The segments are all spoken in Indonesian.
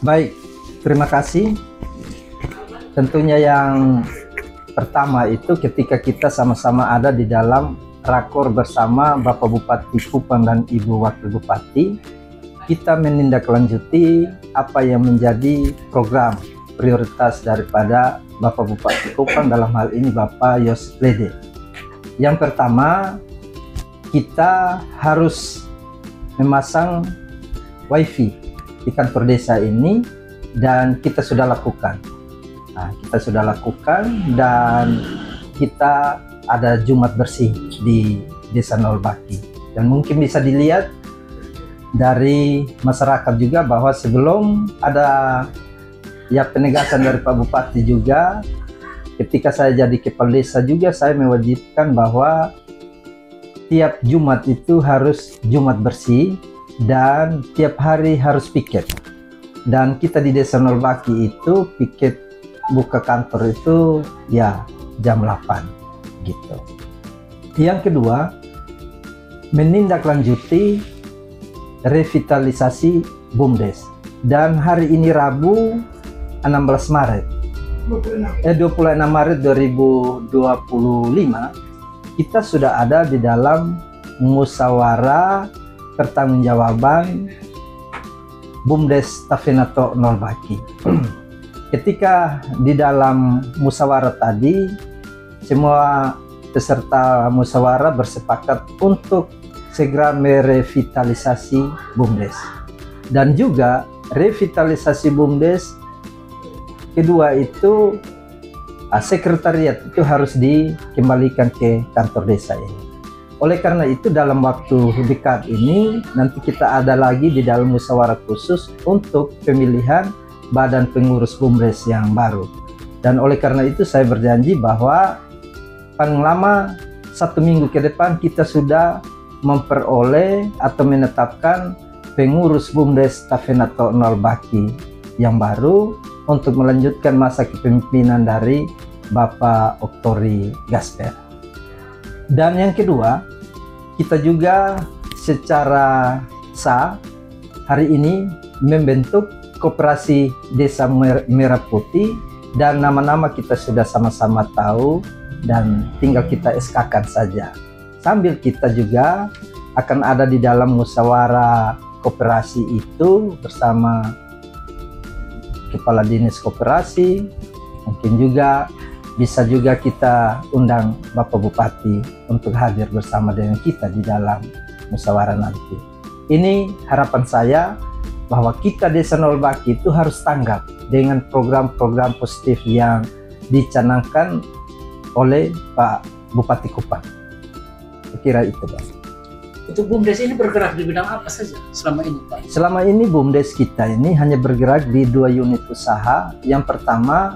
Baik, terima kasih. Tentunya yang pertama itu ketika kita sama-sama ada di dalam rakor bersama Bapak Bupati Kupang dan Ibu Wakil Bupati, kita menindaklanjuti apa yang menjadi program prioritas daripada Bapak Bupati Kupang, dalam hal ini Bapak Yosef Lede. Yang pertama, kita harus memasang wifi di kantor desa ini, dan kita sudah lakukan. Dan kita ada Jumat bersih di Desa Nolbaki, dan mungkin bisa dilihat dari masyarakat juga bahwa sebelum ada penegasan dari Pak Bupati juga, ketika saya jadi kepala desa juga saya mewajibkan bahwa tiap Jumat itu harus Jumat bersih dan tiap hari harus piket. Dan kita di Desa Nolbaki itu piket buka kantor itu jam 8 gitu. Yang kedua, menindaklanjuti revitalisasi BUMDes. Dan hari ini Rabu 26 Maret 2025 kita sudah ada di dalam musyawarah pertanggungjawaban BUMDes Tafenato Nolbaki. Ketika di dalam musyawarah tadi, semua peserta musyawarah bersepakat untuk segera merevitalisasi BUMDes. Dan juga revitalisasi BUMDes kedua itu sekretariat itu harus dikembalikan ke kantor desa ini. Oleh karena itu dalam waktu dekat ini nanti kita ada lagi di dalam musyawarah khusus untuk pemilihan badan pengurus BUMDes yang baru. Dan oleh karena itu saya berjanji bahwa paling lama 1 minggu ke depan kita sudah memperoleh atau menetapkan pengurus BUMDes Tafenato Nolbaki yang baru untuk melanjutkan masa kepemimpinan dari Bapak Oktori Gasper. Dan yang kedua, kita juga secara sah hari ini membentuk Koperasi Desa Merah Putih, dan nama-nama kita sudah sama-sama tahu dan tinggal kita SK-kan saja. Sambil kita juga akan ada di dalam musyawarah koperasi itu bersama Kepala Dinas Koperasi, mungkin juga bisa juga kita undang Bapak Bupati untuk hadir bersama dengan kita di dalam musyawarah nanti. Ini harapan saya bahwa kita Desa Nolbaki itu harus tanggap dengan program-program positif yang dicanangkan oleh Pak Bupati Kupang. Saya kira itu, Pak. Untuk BUMDes ini bergerak di bidang apa saja selama ini, Pak? Selama ini BUMDes kita ini hanya bergerak di 2 unit usaha. Yang pertama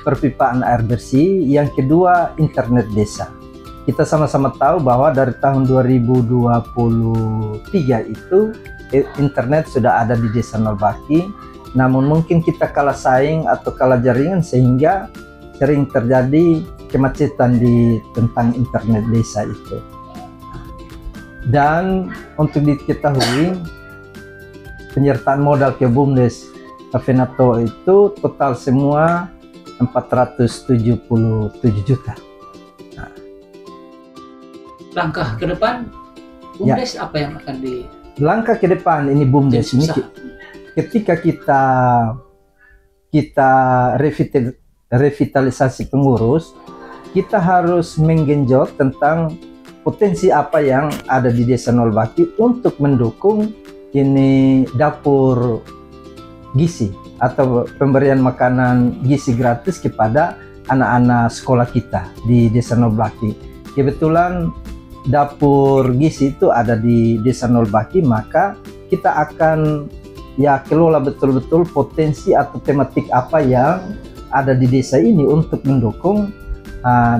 perpipaan air bersih, yang kedua internet desa. Kita sama-sama tahu bahwa dari tahun 2023 itu internet sudah ada di Desa Nolbaki, namun mungkin kita kalah saing atau kalah jaringan sehingga sering terjadi kemacetan tentang internet desa itu. Dan untuk diketahui, penyertaan modal ke BUMDes Tafenato itu total semua 477 juta. Langkah ke depan BUMDes apa yang akan Langkah ke depan ini BUMDes ini ketika kita revitalisasi pengurus, kita harus menggenjot tentang potensi apa yang ada di Desa Nolbaki untuk mendukung ini dapur gizi atau pemberian makanan gizi gratis kepada anak-anak sekolah kita di Desa Nolbaki. Kebetulan dapur gizi itu ada di Desa Nolbaki, maka kita akan kelola betul-betul potensi atau tematik apa yang ada di desa ini untuk mendukung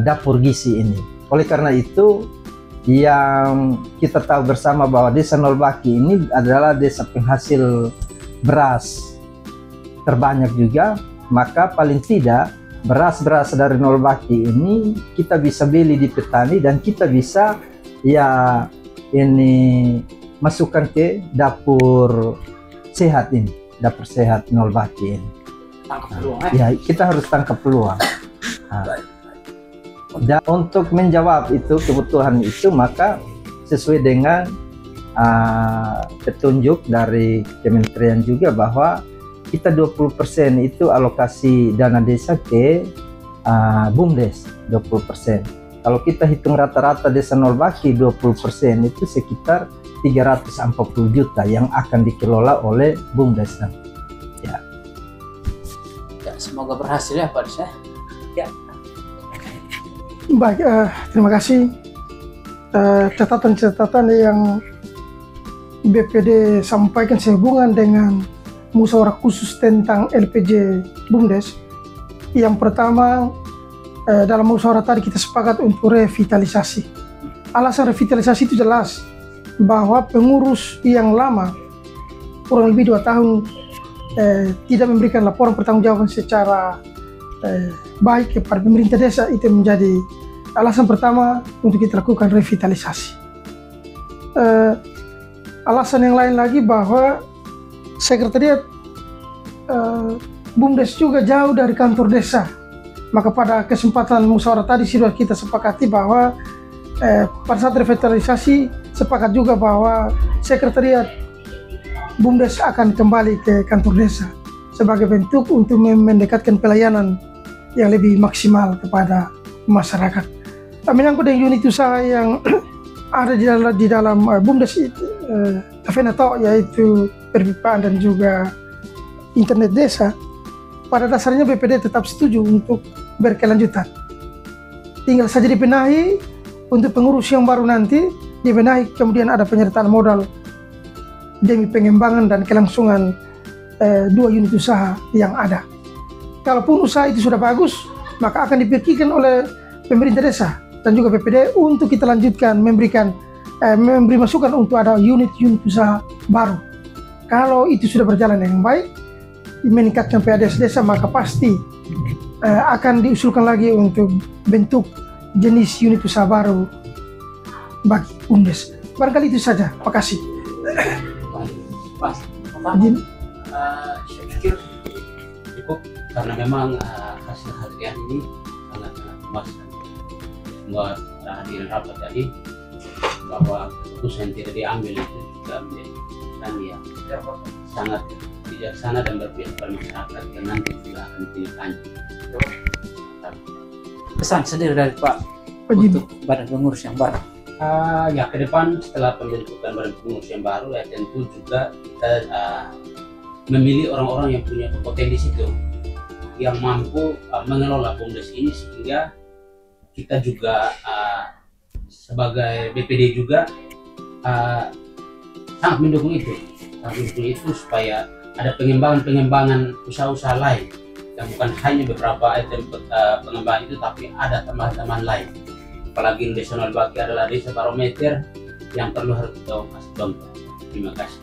dapur gizi ini. Oleh karena itu, yang kita tahu bersama bahwa Desa Nolbaki ini adalah desa penghasil beras terbanyak juga, maka paling tidak beras-beras dari Nolbaki ini kita bisa beli di petani dan kita bisa ini masukkan ke dapur sehat ini Dapur Sehat Nol Baki ini. Tangkap peluang Ya, kita harus tangkap peluang. Nah, dan untuk menjawab itu kebutuhan itu, maka sesuai dengan petunjuk dari kementerian juga bahwa kita 20% itu alokasi dana desa ke BUMDes 20%. Kalau kita hitung rata-rata desa Nol Baki 20% itu sekitar 340 juta yang akan dikelola oleh BUMDes. Ya. Ya, semoga berhasil ya Pak Des. Ya. Baik, terima kasih. Catatan-catatan yang BPD sampaikan sehubungan dengan musyawarah khusus tentang LPJ BUMDes. Yang pertama, dalam musyawarah tadi kita sepakat untuk revitalisasi. Alasan revitalisasi itu jelas bahwa pengurus yang lama kurang lebih 2 tahun tidak memberikan laporan pertanggungjawaban secara baik kepada pemerintah desa. Itu menjadi alasan pertama untuk kita lakukan revitalisasi. Alasan yang lain lagi bahwa sekretariat BUMDes juga jauh dari kantor desa. Maka pada kesempatan musyawarah tadi sudah kita sepakati bahwa pada saat revitalisasi sepakat juga bahwa sekretariat BUMDes akan kembali ke kantor desa sebagai bentuk untuk mendekatkan pelayanan yang lebih maksimal kepada masyarakat. Menyangkut dengan unit usaha yang ada di dalam BUMDes Tafenato, yaitu perpipaan dan juga internet desa, pada dasarnya BPD tetap setuju untuk berkelanjutan. Tinggal saja dibenahi untuk pengurus yang baru nanti, dibenahi kemudian ada penyertaan modal demi pengembangan dan kelangsungan 2 unit usaha yang ada. Kalaupun usaha itu sudah bagus, maka akan dipikirkan oleh pemerintah desa dan juga BPD untuk kita lanjutkan memberi masukan untuk ada unit-unit usaha baru. Kalau itu sudah berjalan dengan baik, meningkatkan PADS desa, maka pasti akan diusulkan lagi untuk bentuk jenis unit usaha baru bagi BUMDes. Barangkali itu saja. Terima kasih. Mas, saya pikir cukup karena memang hasil harian ini sangat-sangat memuaskan. Semua hadirin rapat tadi bahwa keputusan yang tidak diambil itu juga menjadi keputusan yang sangat bijaksana dan berpihak pada masyarakat yang nanti juga akan ditindaklanjuti. Pesan sendiri dari Pak untuk badan pengurus yang baru. Ya, ke depan setelah pembentukan badan pengurus yang baru, ya tentu juga kita memilih orang-orang yang punya potensi itu, yang mampu mengelola BUMDes ini, sehingga kita juga sebagai BPD juga sangat mendukung itu, supaya ada pengembangan usaha-usaha lain, dan bukan hanya beberapa item pengembangan itu, tapi ada tambahan-tambahan lain. Apalagi Desa Nol Baki adalah desa barometer yang perlu harus kita kasih contoh. Terima kasih.